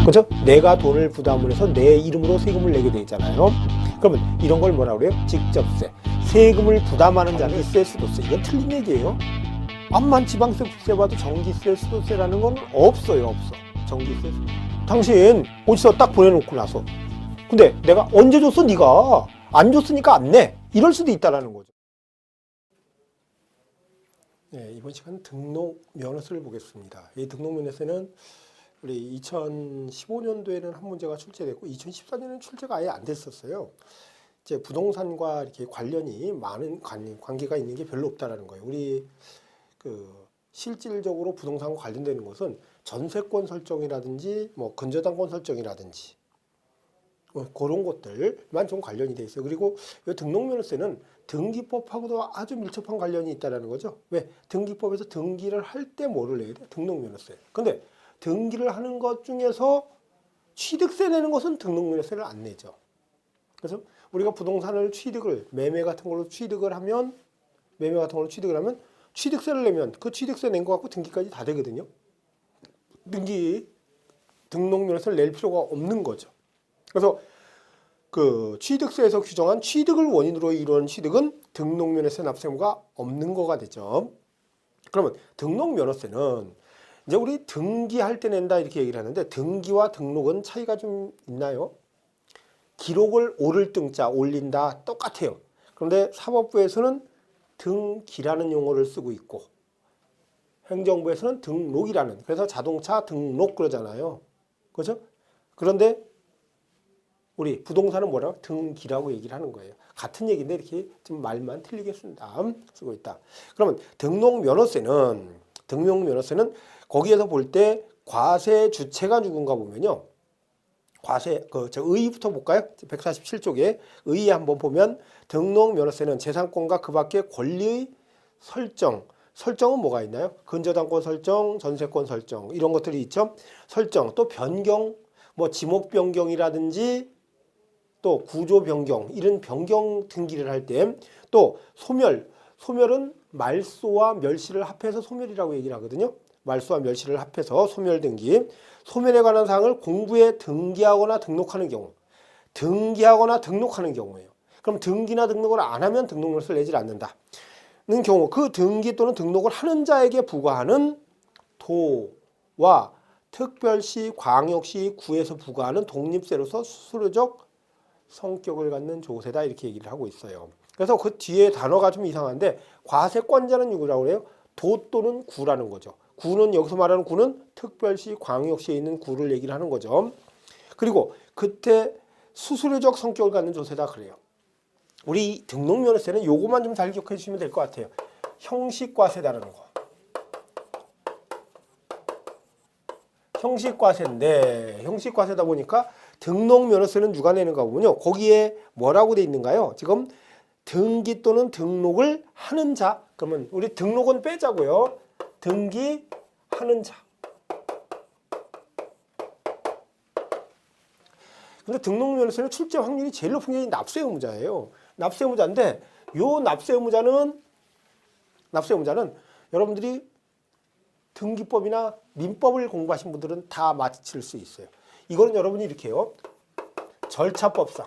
그죠? 내가 돈을 부담을 해서 내 이름으로 세금을 내게 돼 있잖아요. 그러면 이런 걸 뭐라 그래요? 직접세. 세금을 부담하는 자는 전기세, 수도세. 이건 틀린 얘기예요. 암만 지방세, 국세 봐도 전기세, 수도세라는 건 없어요. 없어. 전기세. 당신 어디서 딱 보내놓고 나서 근데 내가 언제 줬어? 네가 안 줬으니까 안 내. 이럴 수도 있다라는 거죠. 네, 이번 시간 등록 면허세를 보겠습니다. 이 등록 면허세는 우리 2015년도에는 한 문제가 출제됐고 2014년에는 출제가 아예 안 됐었어요. 이제 부동산과 이렇게 관련이 많은 관계가 있는 게 별로 없다라는 거예요. 우리 실질적으로 부동산과 관련되는 것은 전세권 설정이라든지 뭐 근저당권 설정이라든지 뭐 그런 것들만 좀 관련이 돼 있어요. 그리고 이 등록면허세는 등기법하고도 아주 밀접한 관련이 있다는 거죠. 왜? 등기법에서 등기를 할 때 뭐를 내야 돼? 등록면허세. 근데 등기를 하는 것 중에서 취득세 내는 것은 등록면허세를 안 내죠. 그래서 우리가 부동산을 매매 같은 걸로 취득을 하면 취득세를 내면 그 취득세 낸 거 갖고 등기까지 다 되거든요. 등록면허세를 낼 필요가 없는 거죠. 그래서 취득세에서 규정한 취득을 원인으로 이루어진 취득은 등록면허세 납세 의무가 없는 거가 되죠. 그러면 등록면허세는 이제 우리 등기할 때 낸다 이렇게 얘기를 하는데 등기와 등록은 차이가 좀 있나요? 기록을 오를 등자 올린다 똑같아요. 그런데 사법부에서는 등기라는 용어를 쓰고 있고 행정부에서는 등록이라는, 그래서 자동차 등록 그러잖아요. 그렇죠? 그런데 우리 부동산은 뭐라고? 등기라고 얘기를 하는 거예요. 같은 얘기인데 이렇게 좀 말만 틀리게 쓰고 있다. 그러면 등록면허세는 거기에서 볼 때 과세 주체가 누군가 보면요. 의의부터 볼까요? 147쪽에 의의 한번 보면 등록면허세는 재산권과 그 밖의 권리의 설정은 뭐가 있나요? 근저당권 설정, 전세권 설정 이런 것들이 있죠. 설정, 또 변경, 뭐 지목 변경이라든지 또 구조 변경 이런 변경 등기를 할 때 또 소멸은 말소와 멸시를 합해서 소멸이라고 얘기를 하거든요. 말소와 멸시를 합해서 소멸 등기. 소멸에 관한 사항을 공부에 등기하거나 등록하는 경우예요. 그럼 등기나 등록을 안 하면 등록면허세를 내질 않는다는 경우, 그 등기 또는 등록을 하는 자에게 부과하는 도와 특별시, 광역시, 구에서 부과하는 독립세로서 수수료적 성격을 갖는 조세다 이렇게 얘기를 하고 있어요. 그래서 그 뒤에 단어가 좀 이상한데 과세권자는 누구라고 그래요? 도 또는 구라는 거죠. 구는 여기서 말하는 구는 특별시, 광역시에 있는 구를 얘기를 하는 거죠. 그리고 그때 수수료적 성격을 갖는 조세다 그래요. 우리 등록면허세는 요것만 좀 잘 기억해 주시면 될 것 같아요. 형식과세다라는 거. 형식과세인데 형식과세다 보니까 등록면허세는 누가 내는가 보면요. 거기에 뭐라고 돼 있는가요? 지금 등기 또는 등록을 하는 자. 그러면 우리 등록은 빼자고요. 등기하는 자. 근데 등록면허세는 출제 확률이 제일 높은 게 납세 의무자예요. 납세 의무자인데 요 납세 의무자는 여러분들이 등기법이나 민법을 공부하신 분들은 다 맞힐 수 있어요. 이거는 여러분이 이렇게 해요. 절차법상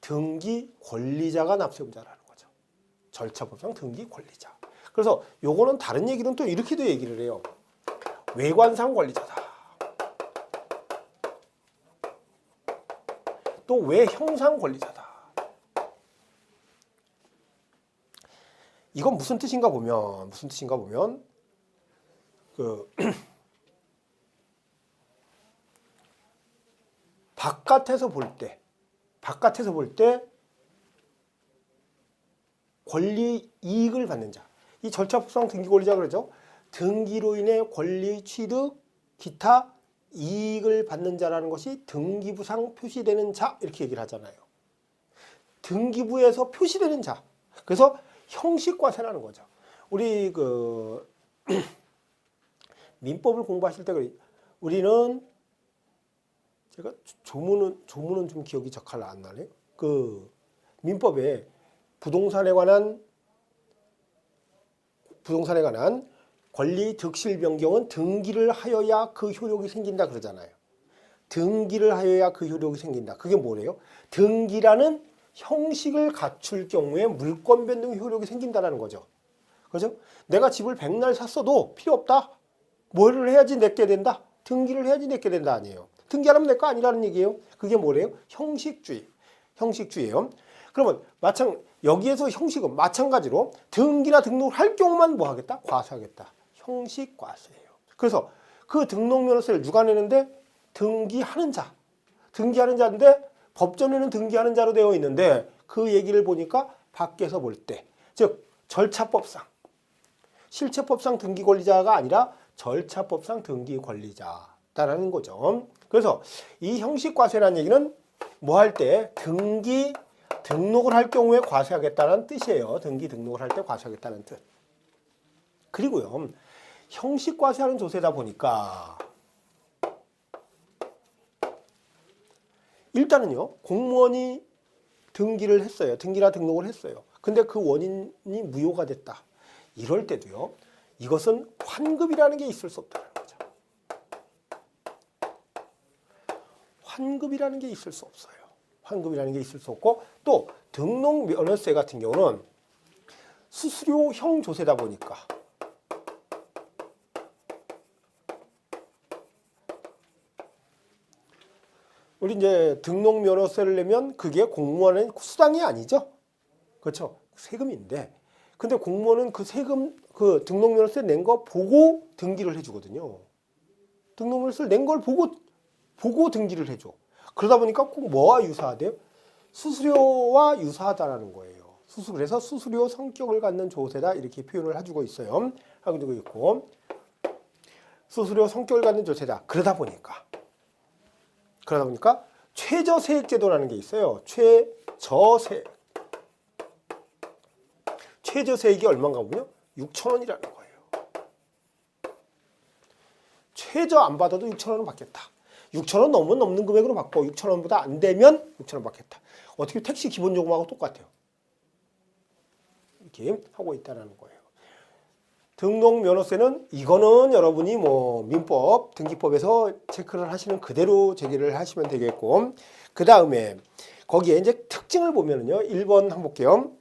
등기 권리자가 납세 의무자라는 거죠. 절차법상 등기 권리자. 그래서 요거는 다른 얘기는 또 이렇게도 얘기를 해요. 외관상 권리자다. 또 외형상 권리자다. 이건 무슨 뜻인가 보면 바깥에서 볼 때 권리 이익을 받는 자. 이 절차법상 등기 권리자 그러죠. 등기로 인해 권리 취득, 기타 이익을 받는 자라는 것이 등기부상 표시되는 자 이렇게 얘기를 하잖아요. 등기부에서 표시되는 자. 그래서 형식과세라는 거죠. 우리 민법을 공부하실 때 우리는 제가 조문은 좀 기억이 잘 안 나네요. 민법에 부동산에 관한 권리 득실 변경은 등기를 하여야 그 효력이 생긴다 그러잖아요. 등기를 하여야 그 효력이 생긴다. 그게 뭐래요? 등기라는 형식을 갖출 경우에 물권 변동 효력이 생긴다는 거죠. 그죠? 내가 집을 100날 샀어도 필요 없다. 뭐를 해야지 내게 된다? 등기를 해야지 내게 된다 아니에요. 등기 안 하면 내 거 아니라는 얘기예요. 그게 뭐래요? 형식주의. 형식주의예요. 그러면 여기에서 형식은 마찬가지로 등기나 등록을 할 경우만 뭐 하겠다? 과세하겠다. 형식 과세예요. 그래서 그 등록면허세를 누가 내는데? 등기하는 자. 등기하는 자인데 법전에는 등기하는 자로 되어 있는데 그 얘기를 보니까 밖에서 볼 때, 즉 절차법상, 실체법상 등기 권리자가 아니라 절차법상 등기 권리자다라는 거죠. 그래서 이 형식 과세라는 얘기는 뭐 할 때 등록을 할 경우에 과세하겠다는 뜻이에요. 등록을 할 때 과세하겠다는 뜻. 그리고요, 형식 과세하는 조세다 보니까 일단은요, 공무원이 등기를 했어요. 등기나 등록을 했어요. 근데 그 원인이 무효가 됐다. 이럴 때도요, 이것은 환급이라는 게 있을 수 없다는 거죠. 환급이라는 게 있을 수 없어요. 환급이라는 게 있을 수 없고, 또 등록면허세 같은 경우는 수수료형 조세다 보니까 우리 이제 등록면허세를 내면 그게 공무원의 수당이 아니죠. 그렇죠. 세금인데. 근데 공무원은 그 세금, 그 등록면허세 낸 거 보고 등기를 해주거든요. 등록면허세를 낸 걸 보고 등기를 해줘. 그러다 보니까 꼭 뭐와 유사하대요? 수수료와 유사하다라는 거예요. 그래서 수수료 성격을 갖는 조세다 이렇게 표현을 해주고 있어요. 하고 있고, 수수료 성격을 갖는 조세다. 그러다 보니까 최저세액제도라는 게 있어요. 최저세액이 얼마인가 보면 6,000원이라는 거예요. 최저 안 받아도 6,000원은 받겠다. 6,000원 넘으면 넘는 금액으로 받고 6,000원보다 안 되면 6,000원 받겠다. 어떻게 택시 기본요금하고 똑같아요. 이렇게 하고 있다는 거예요. 등록면허세는 이거는 여러분이 뭐 민법, 등기법에서 체크를 하시는 그대로 제기를 하시면 되겠고, 그 다음에 거기에 이제 특징을 보면은요, 1번 한번 볼게요.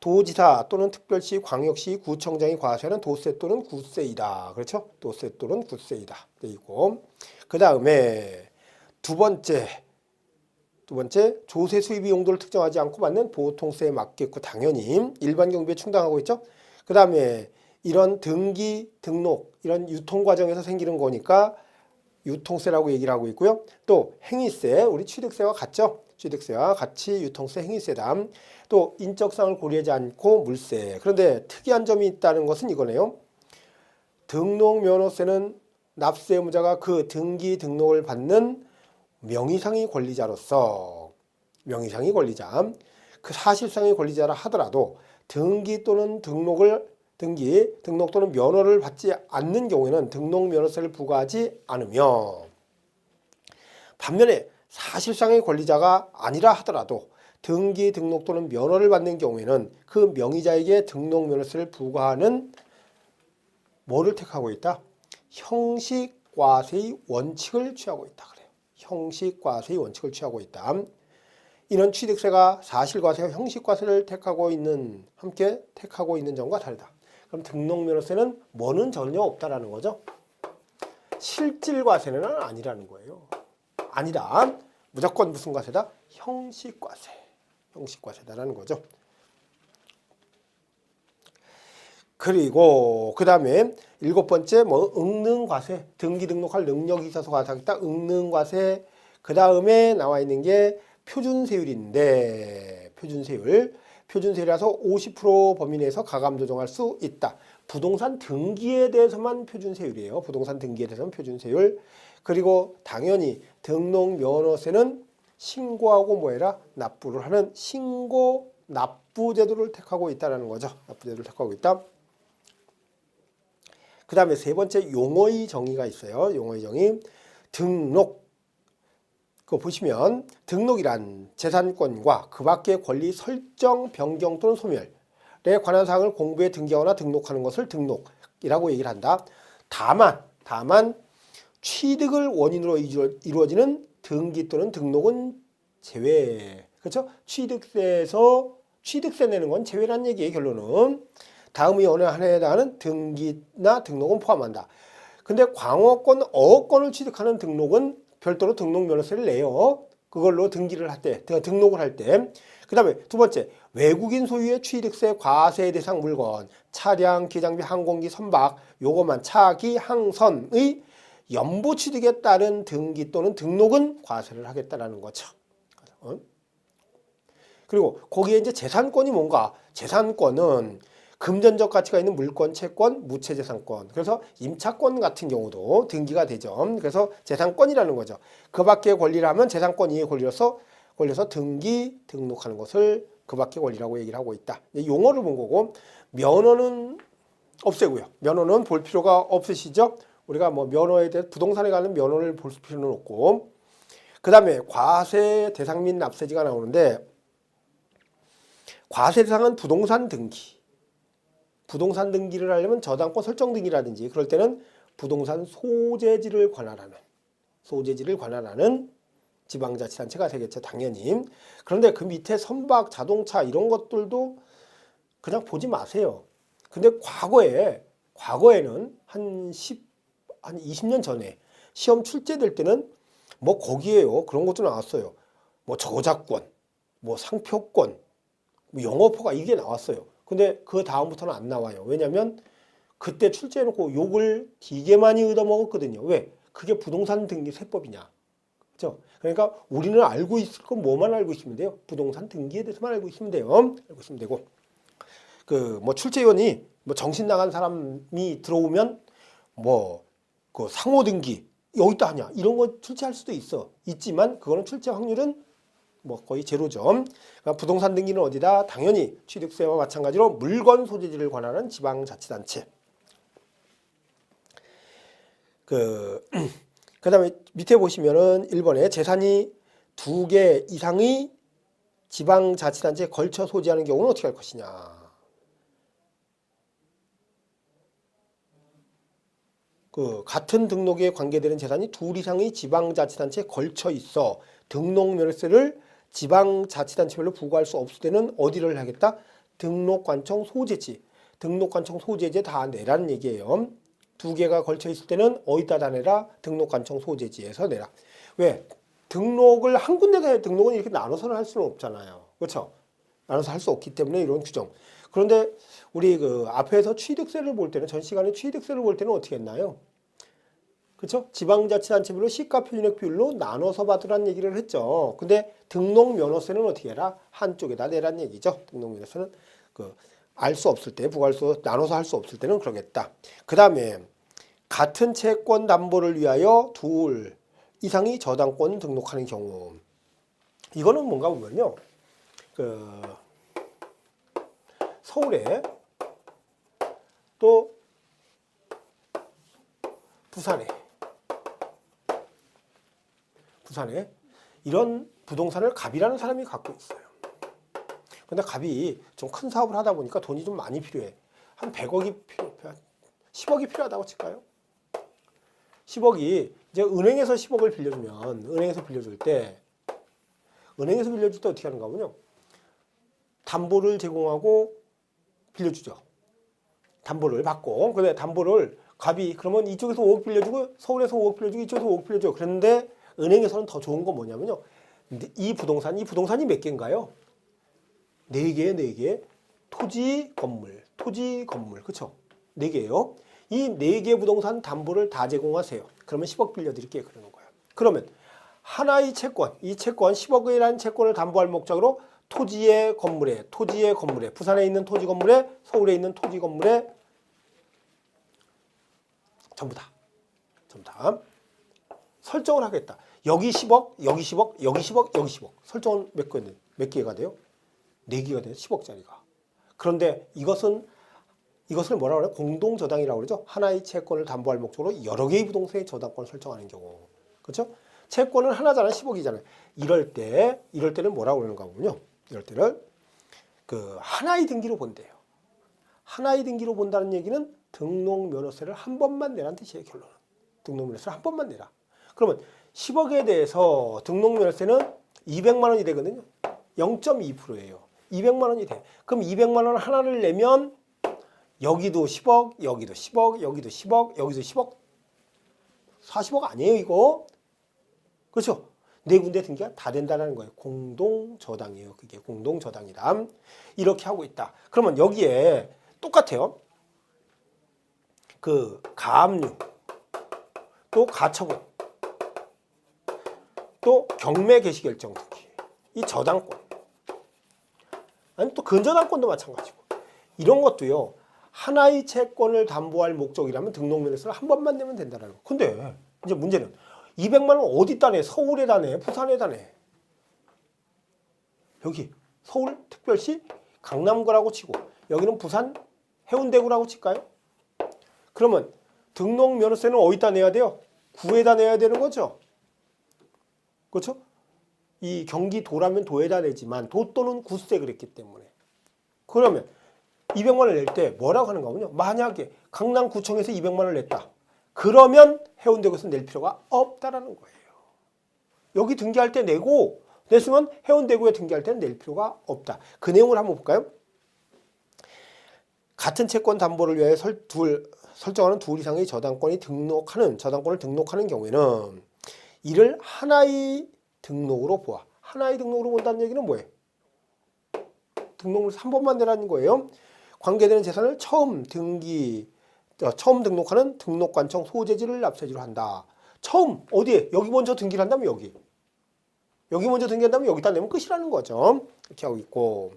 도지사 또는 특별시, 광역시, 구청장이 과세하는 도세 또는 구세이다. 그렇죠? 도세 또는 구세이다. 돼 있고, 그 다음에 두 번째 조세 수입 용도를 특정하지 않고 받는 보통세에 맞겠고 당연히 일반 경비에 충당하고 있죠. 그 다음에 이런 등기, 등록, 이런 유통 과정에서 생기는 거니까 유통세라고 얘기를 하고 있고요. 또 행위세, 우리 취득세와 같죠. 취득세와 같이 유통세, 행위세다. 또 인적사항을 고려하지 않고 물세. 그런데 특이한 점이 있다는 것은 이거네요. 등록면허세는 납세 의무자가 그 등기, 등록을 받는 명의상의 권리자로서, 명의상의 권리자, 그 사실상의 권리자라 하더라도 등기 또는 등록 또는 면허를 받지 않는 경우에는 등록면허세를 부과하지 않으며, 반면에 사실상의 권리자가 아니라 하더라도 등기, 등록 또는 면허를 받는 경우에는 그 명의자에게 등록면허세를 부과하는 뭐를 택하고 있다? 형식과세의 원칙을 취하고 있다 그래요. 형식과세의 원칙을 취하고 있다. 이는 취득세가 사실과세와 형식과세를 함께 택하고 있는 점과 다르다. 그럼 등록면허세는 뭐는 전혀 없다라는 거죠. 실질과세는 아니라는 거예요. 아니다. 무조건 무슨 과세다? 형식과세. 형식과세다라는 거죠. 그리고 그 다음에 7번째 응능과세. 등기 등록할 능력이 있어서 과세하겠다. 응능과세. 그 다음에 나와 있는 게 표준세율인데, 표준세율이라서 50% 범위 내에서 가감 조정할 수 있다. 부동산 등기에 대해서만 표준세율이에요. 부동산 등기에 대해서는 표준세율. 그리고 당연히 등록면허세는 신고하고 뭐해라? 납부를 하는 신고 납부제도를 택하고 있다는 거죠. 납부제도를 택하고 있다. 그 다음에 세 번째 용어의 정의가 있어요. 용어의 정의. 등록, 그거 보시면 등록이란 재산권과 그 밖의 권리 설정, 변경 또는 소멸에 관한 사항을 공부에 등기하거나 등록하는 것을 등록이라고 얘기를 한다. 다만 취득을 원인으로 이루어지는 등기 또는 등록은 제외. 그렇죠? 취득세 내는 건 제외란 얘기예요. 결론은 다음의 어느 하나에 해당하는 등기나 등록은 포함한다. 근데 광어권, 어권을 취득하는 등록은 별도로 등록 면허세를 내요. 그걸로 등기를 할 때, 등록을 할 때. 그 다음에 두 번째, 외국인 소유의 취득세 과세 대상 물건, 차량, 기장비, 항공기, 선박, 요것만 차기, 항선의 연보 취득에 따른 등기 또는 등록은 과세를 하겠다라는 거죠. 그리고 거기에 이제 재산권이 뭔가? 재산권은 금전적 가치가 있는 물권, 채권, 무채재산권. 그래서 임차권 같은 경우도 등기가 되죠. 그래서 재산권이라는 거죠. 그 밖의 권리를 하면 재산권이 걸려서 등록하는 것을 그 밖의 권리라고 얘기를 하고 있다. 용어를 본 거고, 면허는 없애고요. 면허는 볼 필요가 없으시죠? 우리가 뭐 면허에 대해 부동산에 관한 면허를 볼 필요는 없고, 그 다음에 과세 대상 및 납세지가 나오는데, 과세 대상은 부동산 등기. 부동산 등기를 하려면 저당권 설정 등기라든지 그럴 때는 부동산 소재지를 관할하는 지방자치단체가 되겠죠. 당연히. 그런데 그 밑에 선박, 자동차 이런 것들도 그냥 보지 마세요. 근데 과거에는 한 20년 전에 시험 출제될 때는 뭐 거기에요. 그런 것도 나왔어요. 뭐 저작권, 뭐 상표권, 뭐 영업허가 이게 나왔어요. 근데 그 다음부터는 안 나와요. 왜냐면 그때 출제해놓고 욕을 되게 많이 얻어먹었거든요. 왜? 그게 부동산 등기 세법이냐. 그죠? 그러니까 우리는 알고 있을 건 뭐만 알고 있으면 돼요? 부동산 등기에 대해서만 알고 있으면 돼요. 알고 있으면 되고. 뭐 출제위원이 뭐 정신 나간 사람이 들어오면 그 상호 등기 여기다 하냐. 이런 거 출제할 수도 있지만 그거는 출제 확률은 뭐 거의 제로죠. 그러니까 부동산 등기는 어디다? 당연히 취득세와 마찬가지로 물건 소재지를 관할하는 지방자치단체. 그다음에 밑에 보시면은 1번에 재산이 2개 이상의 지방자치단체에 걸쳐 소지하는 경우는 어떻게 할 것이냐. 같은 등록에 관계되는 재산이 2 이상의 지방자치단체에 걸쳐 있어 등록면허세를 지방자치단체별로 부과할 수 없을 때는 어디를 하겠다? 등록관청 소재지. 등록관청 소재지에 다 내라는 얘기예요. 2개가 걸쳐 있을 때는 어디다 다 내라? 등록관청 소재지에서 내라. 왜? 등록을 한 군데서 등록은 이렇게 나눠서는 할 수는 없잖아요. 그렇죠? 나눠서 할 수 없기 때문에 이런 규정. 그런데 우리 앞에서 취득세를 볼 때는 전 시간에 취득세를 볼 때는 어떻게 했나요? 그렇죠? 지방자치단체별로 시가 표준액 비율로 나눠서 받으라는 얘기를 했죠. 근데 등록면허세는 어떻게 해라? 한쪽에다 내라는 얘기죠. 등록면허세는 알 수 없을 때, 나눠서 할 수 없을 때는 그러겠다. 그 다음에 같은 채권 담보를 위하여 2 이상의 저당권 등록하는 경우. 이거는 뭔가 보면요. 서울에 또 부산에 이런 부동산을 갑이라는 사람이 갖고 있어요. 근데 갑이 좀 큰 사업을 하다 보니까 돈이 좀 많이 필요해. 한 100억이 10억이 필요하다고 칠까요? 10억이 이제 은행에서 10억을 빌려주면 은행에서 빌려줄 때 어떻게 하는가 하면요. 담보를 제공하고 빌려주죠. 담보를 받고. 근데 담보를 갑이 그러면 이쪽에서 5억 빌려주고 서울에서 5억 빌려주고 이쪽에서 5억 빌려줘. 그런데 은행에서는 더 좋은 건 뭐냐면요. 이 부동산이 몇 개인가요? 4개, 4개. 토지, 건물. 그쵸? 4개예요. 이 4개 부동산 담보를 다 제공하세요. 그러면 10억 빌려드릴게요. 그러는 거예요. 그러면 하나의 채권, 이 채권 10억이라는 채권을 담보할 목적으로 토지의 건물에, 부산에 있는 토지 건물에, 서울에 있는 토지 건물에 전부 다 설정을 하겠다. 여기 10억, 여기 10억, 여기 10억, 여기 10억. 설정은 몇 개가 돼요? 4개가 돼요. 10억짜리가. 그런데 이것을 뭐라고 그래요? 공동저당이라고 그러죠. 하나의 채권을 담보할 목적으로 여러 개의 부동산의 저당권을 설정하는 경우. 그렇죠? 채권은 하나잖아. 10억이잖아요. 이럴 때는 뭐라고 그러는가 보면요. 이럴 때는 그 하나의 등기로 본대요. 하나의 등기로 본다는 얘기는 등록면허세를 한 번만 내라는 뜻이에요. 결론은. 등록면허세를 한 번만 내라. 그러면 10억에 대해서 등록면허세는 200만 원이 되거든요. 0.2%예요. 200만 원이 돼. 그럼 200만 원 하나를 내면 여기도 10억, 여기도 10억, 여기도 10억, 여기도 10억. 40억 아니에요, 이거. 그렇죠? 네 군데 등기가 다 된다는 거예요. 공동저당이에요. 그게 공동저당이다. 이렇게 하고 있다. 그러면 여기에 똑같아요. 그 가압류, 또 가처분, 또 경매 개시 결정 등기, 이 저당권, 아니 또 근저당권도 마찬가지고 이런 것도요. 하나의 채권을 담보할 목적이라면 등록면허세를 한 번만 내면 된다는 거. 근데 이제 문제는 200만 원 어디다 내? 서울에다 내? 부산에다 내? 여기 서울특별시 강남구라고 치고 여기는 부산 해운대구라고 칠까요? 그러면 등록면허세는 어디다 내야 돼요? 구에다 내야 되는 거죠. 그렇죠? 이 경기도라면 도에다 내지만 도 또는 구세 그랬기 때문에. 그러면 200만 원을 낼 때 뭐라고 하는가 하면요. 만약에 강남구청에서 200만 원을 냈다. 그러면 해운대구에서 낼 필요가 없다라는 거예요. 여기 등기할 때 내고 냈으면 해운대구에 등기할 때는 낼 필요가 없다. 그 내용을 한번 볼까요? 같은 채권 담보를 위해 설정하는 둘 이상의 저당권을 등록하는 경우에는 이를 하나의 등록으로 보아. 하나의 등록으로 본다는 얘기는 뭐예요? 등록을 한 번만 내라는 거예요. 관계되는 재산을 처음 등록하는 등록관청 소재지를 납세지로 한다. 처음 어디에? 여기 먼저 등기를 한다면 여기. 여기 먼저 등기한다면 여기다 내면 끝이라는 거죠. 이렇게 하고 있고.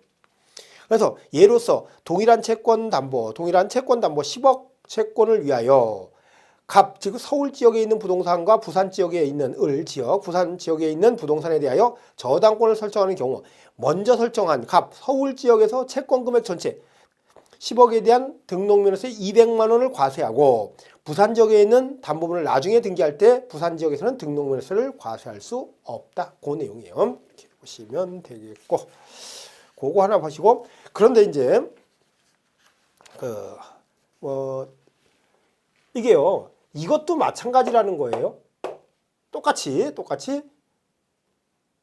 그래서 예로서 동일한 채권 담보 10억 채권을 위하여 갑, 즉 서울 지역에 있는 부동산과 부산 지역에 있는 부산 지역에 있는 부동산에 대하여 저당권을 설정하는 경우 먼저 설정한 갑 서울 지역에서 채권 금액 전체 10억에 대한 등록면허세 200만 원을 과세하고 부산 지역에 있는 담보물을 나중에 등기할 때 부산 지역에서는 등록면허세를 과세할 수 없다. 그 내용이에요. 이렇게 보시면 되겠고, 그거 하나 보시고. 그런데 이제 이게요. 이것도 마찬가지라는 거예요. 똑같이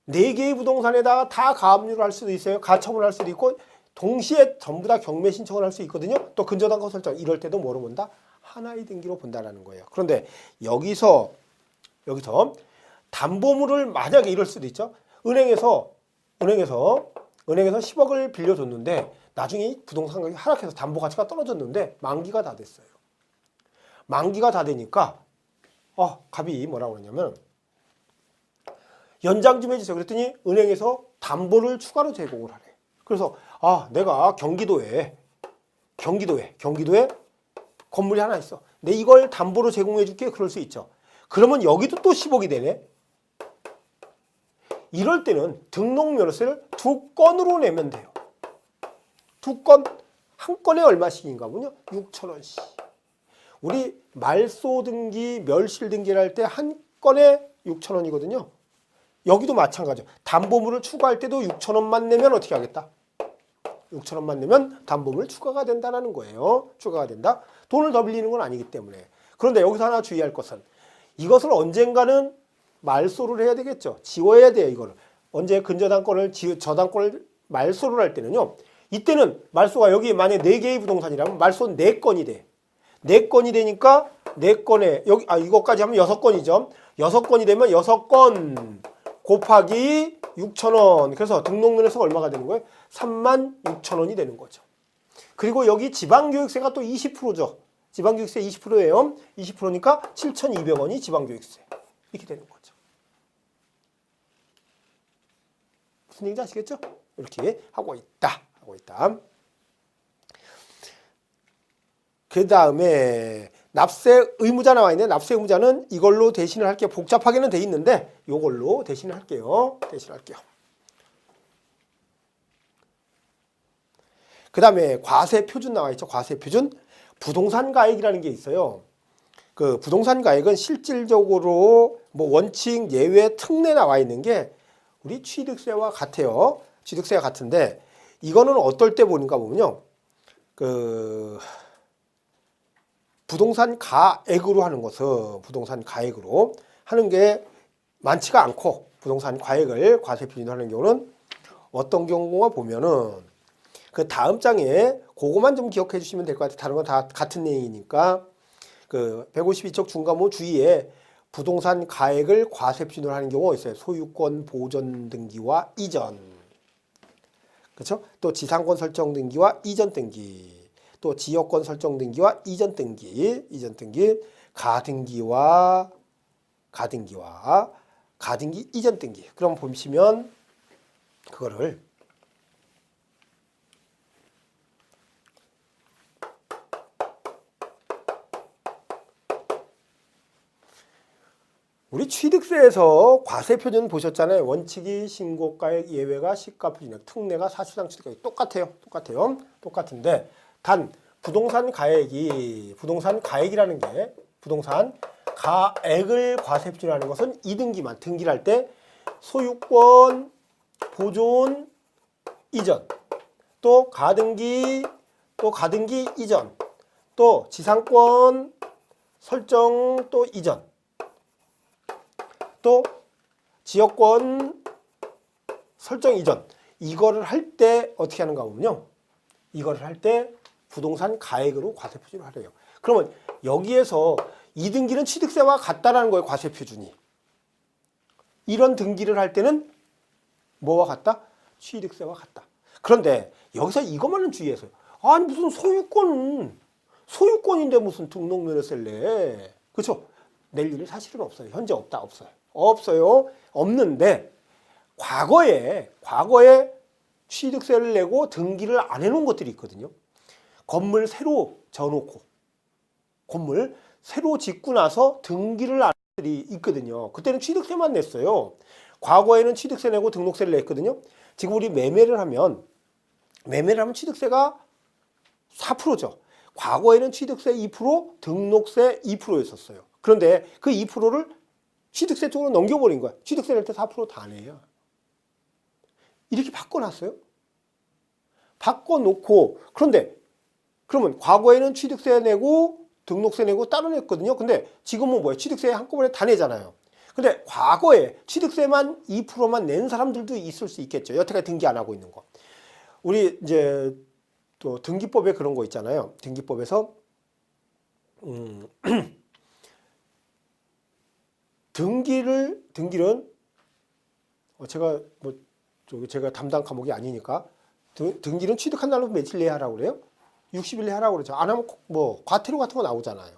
4개의 부동산에다가 다 가압류를 할 수도 있어요. 가처분을 할 수도 있고 동시에 전부 다 경매 신청을 할 수 있거든요. 또 근저당권 설정 이럴 때도 뭐로 본다? 하나의 등기로 본다라는 거예요. 그런데 여기서 담보물을 만약에 이럴 수도 있죠. 은행에서 10억을 빌려줬는데 나중에 부동산 가격이 하락해서 담보 가치가 떨어졌는데 만기가 다 됐어요. 만기가 다 되니까 갑이 뭐라고 그러냐면 연장 좀 해주세요. 그랬더니 은행에서 담보를 추가로 제공을 하래. 그래서 내가 경기도에 건물이 하나 있어. 내 이걸 담보로 제공해 줄게. 그럴 수 있죠. 그러면 여기도 또 10억이 되네. 이럴 때는 등록면허세를 2건으로 내면 돼요. 2건, 한 건에 얼마씩인가 보냐? 6,000원씩. 우리 말소 등기, 멸실 등기를 할 때 한 건에 6,000원이거든요. 여기도 마찬가지죠. 담보물을 추가할 때도 6,000원만 내면 어떻게 하겠다? 6,000원만 내면 담보물 추가가 된다는 거예요. 추가가 된다. 돈을 더 빌리는 건 아니기 때문에. 그런데 여기서 하나 주의할 것은 이것을 언젠가는 말소를 해야 되겠죠. 지워야 돼요. 이거를. 언제 근저당권을 저당권을 말소를 할 때는요. 이때는 말소가 여기 만약에 4개의 부동산이라면 말소 4건이 돼. 4건이 되니까 4건에 여기 이것까지 하면 6건이죠. 6건이 되면 6건 곱하기 6,000원. 그래서 등록면허세가 얼마가 되는 거예요? 36,000원이 되는 거죠. 그리고 여기 지방교육세가 또 20%죠. 지방교육세 20%예요. 20%니까 7,200원이 지방교육세. 이렇게 되는 거죠. 무슨 얘기인지 아시겠죠? 이렇게 하고 있다. 그 다음에 납세 의무자 나와 있네. 납세 의무자는 이걸로 대신을 할게요. 복잡하게는 돼 있는데 이걸로 대신을 할게요. 그 다음에 과세표준 나와 있죠. 과세표준. 부동산 가액이라는 게 있어요. 그 부동산 가액은 실질적으로 뭐 원칙, 예외, 특례 나와 있는 게 우리 취득세와 같아요. 취득세가 같은데 이거는 어떨 때 보는가 보면요. 그 부동산 가액으로 하는 것은 부동산 가액으로 하는 게 많지가 않고 부동산 가액을 과세 표준하는 경우는 어떤 경우가 보면은 그 다음 장에 그거만 좀 기억해 주시면 될 것 같아요. 다른 건 다 같은 내용이니까 그 152쪽 중과목 주의에 부동산 가액을 과세 표준으로 하는 경우가 있어요. 소유권 보존 등기와 이전. 그렇죠? 또 지상권 설정 등기와 이전 등기. 또 지역권 설정 등기와 이전 등기. 가등기와 가등기 이전 등기. 그럼 보시면 그거를 우리 취득세에서 과세표준 보셨잖아요. 원칙이 신고가액, 예외가 시가표준액, 특례가 사실상 취득가액 똑같아요. 똑같은데 단 부동산 가액이라는 게 부동산 가액을 과세표준하는 것은 2등기만 등기를 할 때 소유권 보존 이전, 또 가등기 이전, 또 지상권 설정 또 이전, 또 지역권 설정 이전, 이거를 할 때 어떻게 하는가 보면요. 이거를 할 때 부동산 가액으로 과세 표준을 하래요. 그러면 여기에서 이 등기는 취득세와 같다라는 거예요. 과세 표준이. 이런 등기를 할 때는 뭐와 같다? 취득세와 같다. 그런데 여기서 이것만은 주의해서요. 아니 무슨 소유권인데 무슨 등록면허세를 내. 그렇죠? 낼 일은 사실은 없어요. 현재 없어요. 없는데 과거에 취득세를 내고 등기를 안 해놓은 것들이 있거든요. 건물 새로 져놓고 건물 새로 짓고 나서 등기를 안 한 것들이 있거든요. 그때는 취득세만 냈어요. 과거에는 취득세 내고 등록세를 냈거든요. 지금 우리 매매를 하면 취득세가 4%죠. 과거에는 취득세 2%, 등록세 2%였었어요. 그런데 그 2%를 취득세 쪽으로 넘겨버린 거야. 취득세 낼 때 4% 다 내요. 이렇게 바꿔놨어요. 바꿔놓고 그러면 과거에는 취득세 내고 등록세 내고 따로 냈거든요. 근데 지금은 뭐예요? 취득세 한꺼번에 다 내잖아요. 근데 과거에 취득세만 2%만 낸 사람들도 있을 수 있겠죠. 여태까지 등기 안 하고 있는 거. 우리 이제 또 등기법에 그런 거 있잖아요. 등기법에서 등기는 제가 담당 과목이 아니니까 등기는 취득한 날로 며칠 내에 하라고 그래요? 60일 내에 하라고 그러죠. 안 하면 뭐 과태료 같은 거 나오잖아요.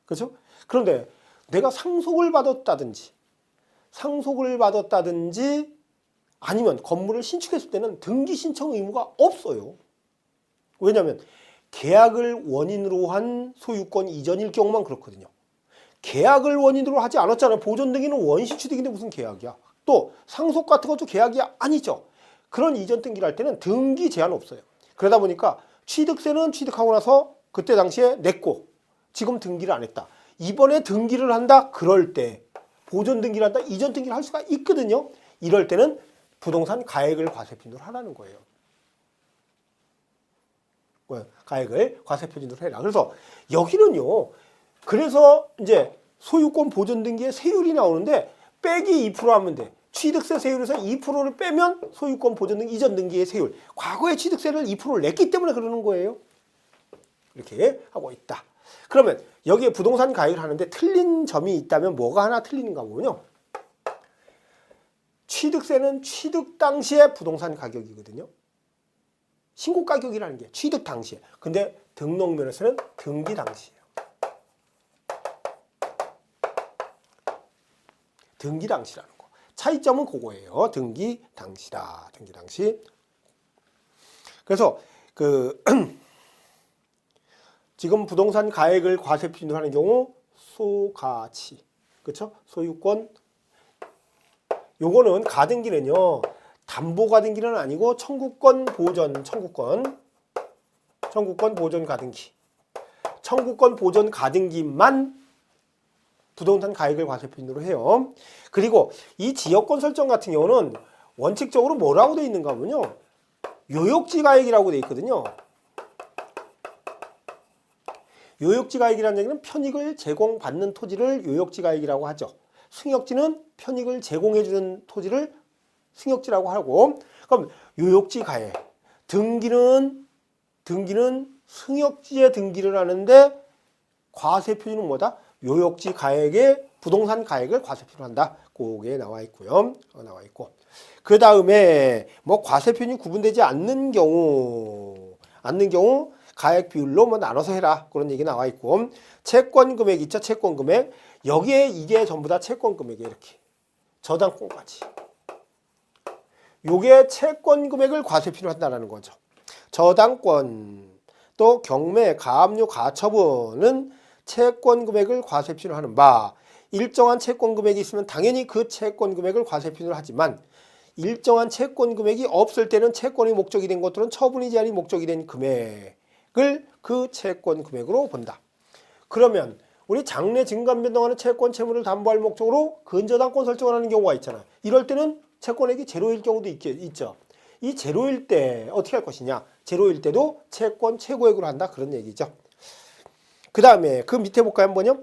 그렇죠? 그런데 내가 상속을 받았다든지 아니면 건물을 신축했을 때는 등기 신청 의무가 없어요. 왜냐하면 계약을 원인으로 한 소유권 이전일 경우만 그렇거든요. 계약을 원인으로 하지 않았잖아요. 보존 등기는 원시 취득인데 무슨 계약이야. 또 상속 같은 것도 계약이 아니죠. 그런 이전 등기를 할 때는 등기 제한 없어요. 그러다 보니까 취득세는 취득하고 나서 그때 당시에 냈고 지금 등기를 안 했다. 이번에 등기를 한다. 그럴 때 보존 등기를 한다. 이전 등기를 할 수가 있거든요. 이럴 때는 부동산 가액을 과세 표준으로 하라는 거예요. 가액을 과세 표준으로 해라. 그래서 여기는요. 그래서 이제 소유권 보존 등기에 세율이 나오는데 빼기 2% 하면 돼. 취득세 세율에서 2%를 빼면 소유권 보존 등기 이전 등기의 세율. 과거에 취득세를 2%를 냈기 때문에 그러는 거예요. 이렇게 하고 있다. 그러면 여기에 부동산 가액을 하는데 틀린 점이 있다면 뭐가 하나 틀리는가 보면요. 취득세는 취득 당시의 부동산 가격이거든요. 신고 가격이라는 게 취득 당시에. 근데 등록면허세는 등기 당시예요. 등기 당시라는 거. 차이점은 그거예요. 등기 당시다. 등기 당시. 그래서 지금 부동산 가액을 과세 표준으로 하는 경우 소가치. 그렇죠? 소유권. 요거는 가등기는요. 담보 가등기는 아니고 청구권 보존 가등기. 청구권 보존 가등기만 부동산 가액을 과세표준으로 해요. 그리고 이 지역권 설정 같은 경우는 원칙적으로 뭐라고 되어 있는가 하면요. 요역지 가액이라고 되어 있거든요. 요역지 가액이라는 얘기는 편익을 제공받는 토지를 요역지 가액이라고 하죠. 승역지는 편익을 제공해주는 토지를 승역지라고 하고, 그럼 요역지 가액, 등기는 승역지에 등기를 하는데 과세표준은 뭐다? 요역지 가액에 부동산 가액을 과세표로 한다. 그게 나와 있고요. 나와 있고. 그 다음에 뭐 과세표준이 구분되지 않는 경우 가액 비율로 뭐 나눠서 해라. 그런 얘기 나와 있고. 채권 금액 있죠? 채권 금액. 여기에 이게 전부 다 채권 금액이에요. 이렇게. 저당권까지. 요게 채권 금액을 과세표로 한다는 거죠. 저당권 또 경매, 가압류, 가처분은 채권 금액을 과세표로 하는 바, 일정한 채권 금액이 있으면 당연히 그 채권 금액을 과세표로 하지만 일정한 채권 금액이 없을 때는 채권이 목적이 된 것들은 처분이 제한이 목적이 된 금액을 그 채권 금액으로 본다. 그러면 우리 장래 증감 변동하는 채권 채무를 담보할 목적으로 근저당권 설정을 하는 경우가 있잖아요. 이럴 때는 채권액이 제로일 경우도 있죠. 이 제로일 때 어떻게 할 것이냐. 제로일 때도 채권 최고액으로 한다. 그런 얘기죠. 그 다음에 그 밑에 볼까요? 한번요.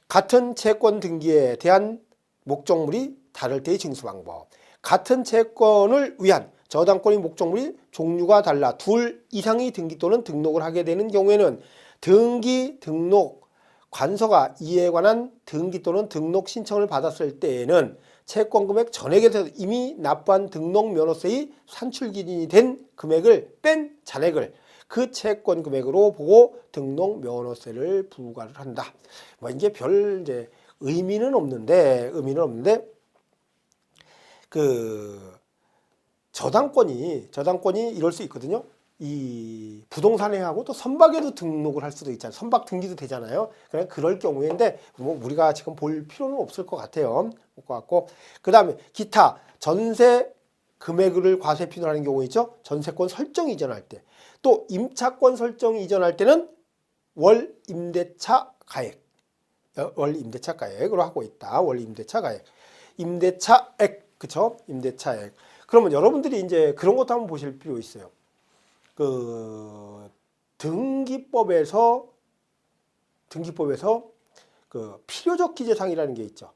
같은 채권 등기에 대한 목적물이 다를 때의 징수 방법. 같은 채권을 위한 저당권의 목적물이 종류가 달라 둘 이상의 등기 또는 등록을 하게 되는 경우에는 등기, 등록, 관서가 이에 관한 등기 또는 등록 신청을 받았을 때에는 채권금액 전액에서 이미 납부한 등록면허세의 산출기준이 된 금액을 뺀 잔액을 그 채권금액으로 보고 등록면허세를 부과를 한다. 뭐 이게 별 이제 의미는 없는데 그 저당권이 이럴 수 있거든요. 이 부동산회하고 또 선박에도 등록을 할 수도 있잖아요. 선박 등기도 되잖아요. 그냥 그럴 경우인데 뭐 우리가 지금 볼 필요는 없을 것 같아요. 것 같고 그 다음에 기타 전세 금액을 과세표준으로 하는 경우 있죠. 전세권 설정 이전할 때 또 임차권 설정 이전할 때는 월 임대차 가액으로 하고 있다. 월 임대차 가액, 임대차액, 그쵸? 임대차액. 그러면 여러분들이 이제 그런 것도 한번 보실 필요 있어요. 그 등기법에서 그 필요적 기재사항이라는 게 있죠.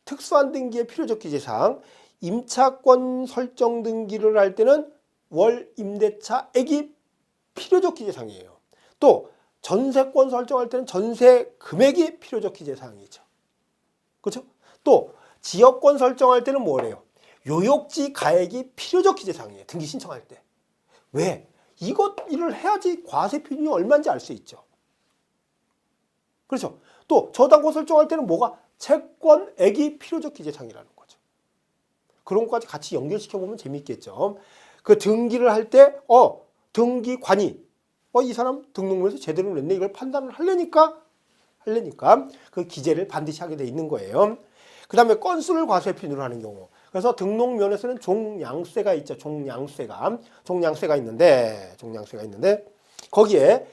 특수한 등기의 필요적 기재사항, 임차권 설정 등기를 할 때는 월 임대차액이 필요적 기재사항이에요. 또 전세권 설정할 때는 전세 금액이 필요적 기재사항이죠. 그렇죠? 또 지역권 설정할 때는 뭐래요? 요역지 가액이 필요적 기재사항이에요. 등기 신청할 때. 왜? 이를 해야지 과세표준이 얼마인지 알 수 있죠. 그렇죠? 또 저당권 설정할 때는 뭐가? 채권액이 필요적 기재사항이라는 거죠. 그런 것까지 같이 연결시켜보면 재밌겠죠. 그 등기를 할 때 등기관이 이 사람 등록물에서 제대로 냈네 이걸 판단을 하려니까 그 기재를 반드시 하게 돼 있는 거예요. 그 다음에 건수를 과세표준으로 하는 경우. 그래서 등록면에서는 종량세가 있죠. 종량세가 있는데 거기에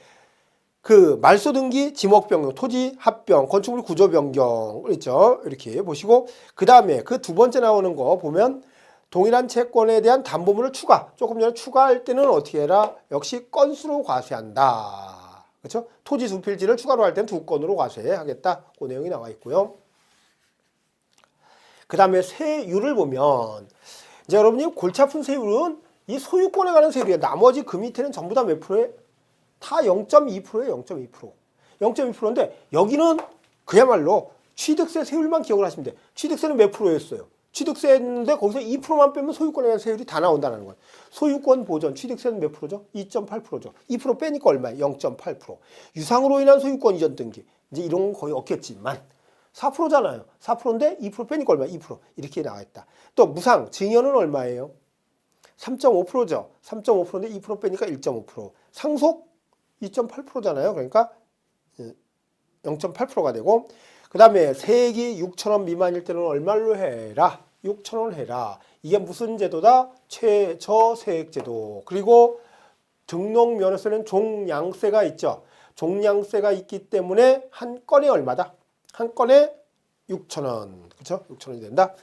그 말소 등기, 지목 변경, 토지 합병, 건축물 구조 변경 있죠. 이렇게 보시고 그 다음에 그 두 번째 나오는 거 보면 동일한 채권에 대한 담보물을 조금 전에 추가할 때는 어떻게 해라? 역시 건수로 과세한다. 그렇죠? 토지 두 필지를 추가로 할 때는 두 건으로 과세하겠다. 그 내용이 나와 있고요. 그 다음에 세율을 보면 이제 여러분이 골치 아픈 세율은 이 소유권에 관한 세율이에요. 나머지 그 밑에는 전부 다 몇 프로에? 다 0.2%예요. 0.2%. 0.2%인데 여기는 그야말로 취득세 세율만 기억을 하시면 돼요. 취득세는 몇 프로였어요? 취득세인데 거기서 2%만 빼면 소유권에 대한 세율이 다 나온다는 거예요. 소유권 보전 취득세는 몇 프로죠? 2.8%죠. 2% 빼니까 얼마예요? 0.8%. 유상으로 인한 소유권 이전 등기. 이제 이런 건 거의 없겠지만 4%잖아요. 4%인데 2% 빼니까 얼마야? 2%. 이렇게 나와 있다. 또 무상 증여는 얼마예요? 3.5%죠. 3.5%인데 2% 빼니까 1.5%. 상속 2.8%잖아요. 그러니까 0.8%가 되고 그 다음에 세액이 6,000원 미만일 때는 얼마로 해라? 6,000원 해라. 이게 무슨 제도다? 최저세액제도. 그리고 등록면허세는 종량세가 있죠. 종량세가 있기 때문에 한 건에 얼마다? 한 건에 6,000원. 그렇죠? 6,000원이 된다.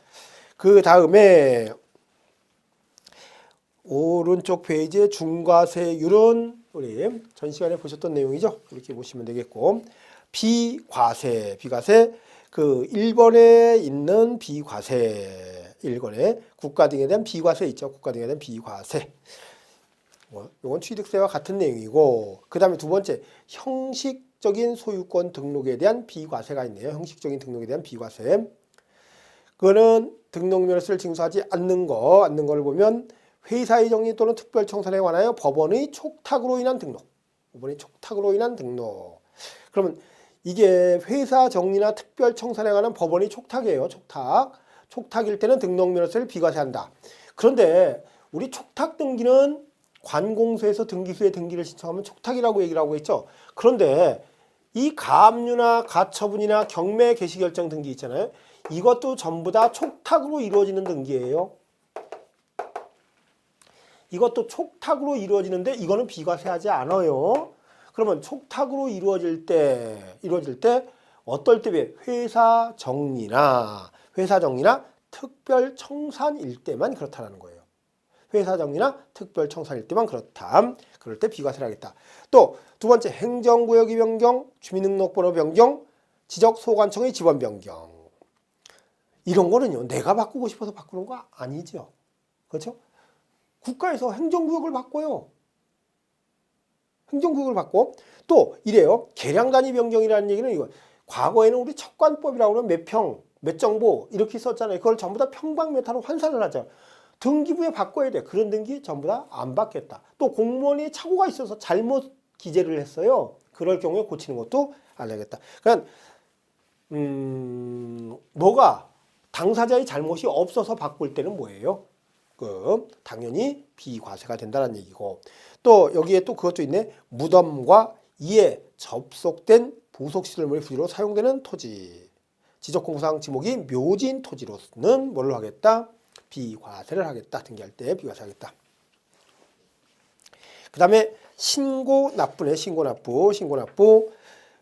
그 다음에 오른쪽 페이지의 중과세율은 우리 전 시간에 보셨던 내용이죠. 이렇게 보시면 되겠고, 비과세 그 1번에 있는 비과세, 1번에 국가 등에 대한 비과세 있죠. 국가 등에 대한 비과세. 이건 취득세와 같은 내용이고, 그 다음에 두 번째 형식적인 소유권 등록에 대한 비과세가 있네요. 형식적인 등록에 대한 비과세. 그거는 등록면허세를 징수하지 않는 거를 보면 회사의 정리 또는 특별청산에 관하여 법원의 촉탁으로 인한 등록. 법원의 촉탁으로 인한 등록. 그러면 이게 회사 정리나 특별청산에 관한 법원의 촉탁이에요. 촉탁일 때는 등록면허세를 비과세한다. 그런데 우리 촉탁 등기는 관공서에서 등기소에 등기를 신청하면 촉탁이라고 얘기를 하고 있죠. 그런데 이 가압류나 가처분이나 경매 개시결정 등기 있잖아요. 이것도 전부 다 촉탁으로 이루어지는 등기예요. 이것도 촉탁으로 이루어지는데 이거는 비과세하지 않아요. 그러면 촉탁으로 이루어질 때 어떨 때 회사 정리나 특별청산일 때만 그렇다라는 거예요. 회사 정리나 특별청산일 때만 그렇다. 그럴 때 비과세를 하겠다. 또 두 번째 행정구역의 변경, 주민등록번호 변경, 지적소관청의 지번 변경. 이런 거는요. 내가 바꾸고 싶어서 바꾸는 거 아니죠. 그렇죠? 국가에서 행정구역을 바꿔요. 행정구역을 바꿔. 또 이래요. 계량단위 변경이라는 얘기는 이거. 과거에는 우리 척관법이라고 하면 몇 평, 몇 정보 이렇게 썼잖아요. 그걸 전부 다 평방메타로 환산을 하죠. 등기부에 바꿔야 돼. 그런 등기 전부 다 안 받겠다. 또 공무원이 착오가 있어서 잘못 기재를 했어요. 그럴 경우에 고치는 것도 알려야겠다. 그러니까 뭐가 당사자의 잘못이 없어서 바꿀 때는 뭐예요? 당연히 비과세가 된다는 얘기고, 또 여기에 또 그것도 있네. 무덤과 이에 접속된 부속시설물의 부지로 사용되는 토지, 지적공사항 지목이 묘지인 토지로는 뭐를 하겠다? 비과세를 하겠다. 등기할 때 비과세하겠다. 그 다음에 신고납부네. 신고납부.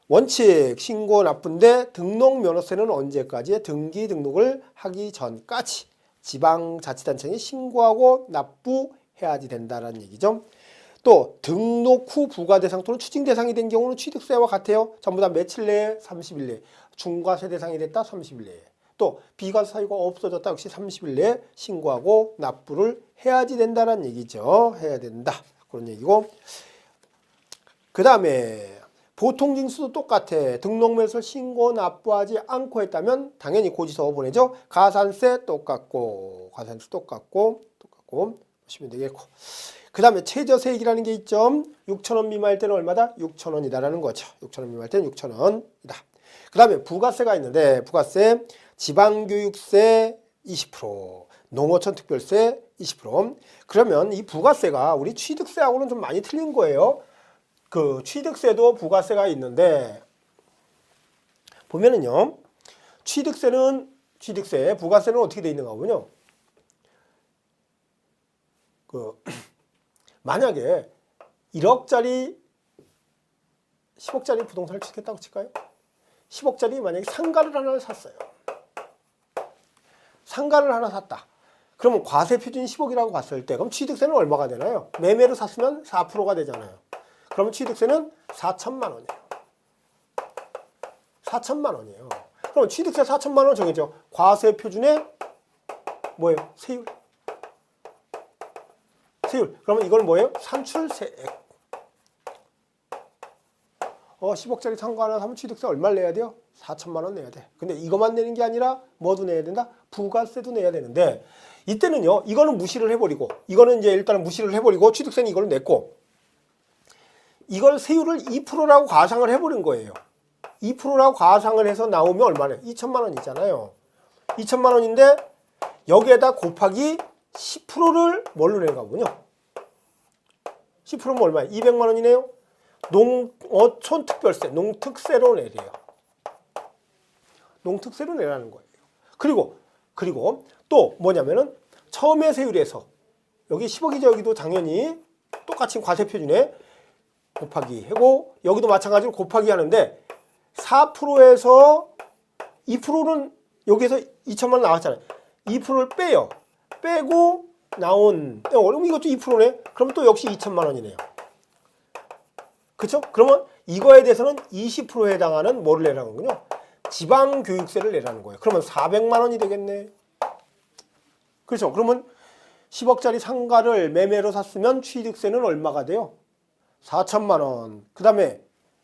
원칙 신고납부인데 등록면허세는 언제까지? 등기 등록을 하기 전까지 지방자치단체에 신고하고 납부해야지 된다는 얘기죠. 또 등록 후 부과대상 또는 추징대상이 된 경우는 취득세와 같아요. 전부 다 며칠 내에? 30일 내에. 중과세 대상이 됐다? 30일 내에. 또 비과세 사유가 없어졌다? 역시 30일 내에 신고하고 납부를 해야지 된다는 얘기죠. 해야 된다. 그런 얘기고. 그 다음에 보통징수도 똑같아. 등록면허세를 신고 납부하지 않고 했다면 당연히 고지서 보내죠. 가산세 똑같고 보시면 되겠고. 그 다음에 최저세액이라는 게 있죠. 6,000원 미만일 때는 얼마다? 6,000원이다라는 거죠. 6,000원 미만일 때는 6,000원이다. 그 다음에 부가세가 있는데 부가세, 지방교육세 20%, 농어촌 특별세 20%. 그러면 이 부가세가 우리 취득세하고는 좀 많이 틀린 거예요. 그 취득세도 부가세가 있는데 보면은요. 부가세는 어떻게 돼 있는가 보면요. 만약에 1억짜리 10억짜리 부동산을 짓겠다고 칠까요? 10억짜리 만약에 상가를 하나 샀어요. 상가를 하나 샀다. 그러면 과세 표준이 10억이라고 봤을 때 그럼 취득세는 얼마가 되나요? 매매로 샀으면 4%가 되잖아요. 그러면 취득세는 4천만 원이에요. 4천만 원이에요. 그럼 취득세 4천만 원 정해져. 과세 표준에 뭐예요? 세율. 그러면 이걸 뭐예요? 산출세액. 10억짜리 상가 하나 사면 취득세 얼마를 내야 돼요? 4천만 원 내야 돼. 근데 이것만 내는 게 아니라 뭐도 내야 된다? 부가세도 내야 되는데 이때는요. 이거는 무시를 해버리고 이거는 이제 일단은 무시를 해버리고 취득세는 이걸 냈고 이걸 세율을 2%라고 가상을 해버린 거예요. 2%라고 가상을 해서 나오면 얼마나? 2천만 원 있잖아요. 2천만 원인데 여기에다 곱하기 10%를 뭘로 내가 보냐? 10%면 얼마야? 200만 원이네요. 농어촌 특별세, 농특세로 내래요. 농특세로 내라는 거예요. 그리고 또 뭐냐면은 처음에 세율에서 여기 10억이죠. 여기도 당연히 똑같이 과세 표준에 곱하기 하고 여기도 마찬가지로 곱하기 하는데 4%에서 2%는 여기에서 2천만 원 나왔잖아요. 2%를 빼요. 빼고 나온 그럼 이것도 2%네. 그럼 또 역시 2천만 원이네요. 그렇죠? 그러면 이거에 대해서는 20%에 해당하는 뭐를 내라는 거군요. 지방교육세를 내라는 거예요. 그러면 400만 원이 되겠네. 그렇죠? 그러면 10억짜리 상가를 매매로 샀으면 취득세는 얼마가 돼요? 4천만 원. 그 다음에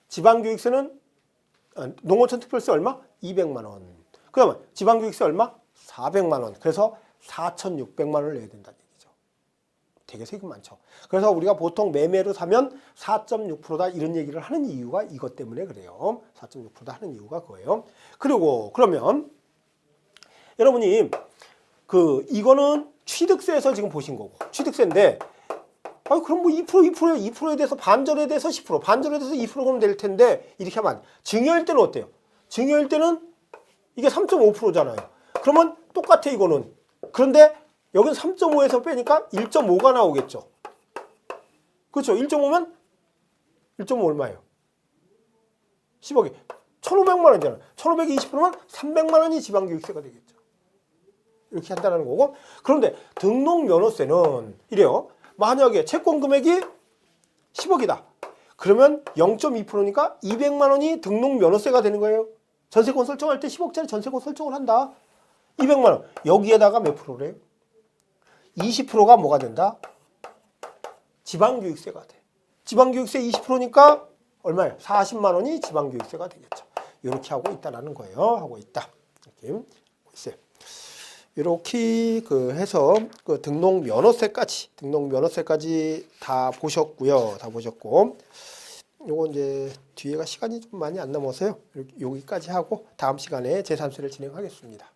지방교육세는 농어촌 특별세 얼마? 200만 원. 그러면 지방교육세 얼마? 400만 원. 그래서 4,600만 원을 내야 된다는 얘기죠. 되게 세금 많죠. 그래서 우리가 보통 매매로 사면 4.6%다 이런 얘기를 하는 이유가 이것 때문에 그래요. 4.6%다 하는 이유가 그거예요. 그리고 그러면 여러분이 이거는 취득세에서 지금 보신 거고 취득세인데 그럼 뭐 2%에 대해서 반절에 대해서 10% 반절에 대해서 2% 그러면 될 텐데 이렇게 하면 안 돼. 증여일 때는 어때요? 증여일 때는 이게 3.5%잖아요. 그러면 똑같아 이거는. 그런데 여기는 3.5에서 빼니까 1.5가 나오겠죠. 그렇죠. 1.5면 1.5 얼마예요? 10억이 1,500만 원이잖아요. 1,500이 20%면 300만 원이 지방교육세가 되겠죠. 이렇게 한다는 거고. 그런데 등록면허세는 이래요. 만약에 채권 금액이 10억이다. 그러면 0.2%니까 200만 원이 등록면허세가 되는 거예요. 전세권 설정할 때 10억짜리 전세권 설정을 한다. 200만 원. 여기에다가 몇 프로래요? 20%가 뭐가 된다? 지방교육세가 돼. 지방교육세 20%니까 얼마예요? 40만 원이 지방교육세가 되겠죠. 이렇게 하고 있다라는 거예요. 하고 있다. 이렇게 있어요. 이렇게 해서 등록면허세까지 다 보셨고요. 다 보셨고, 요거 이제 뒤에가 시간이 좀 많이 안 남아서요. 여기까지 하고 다음 시간에 제3세를 진행하겠습니다.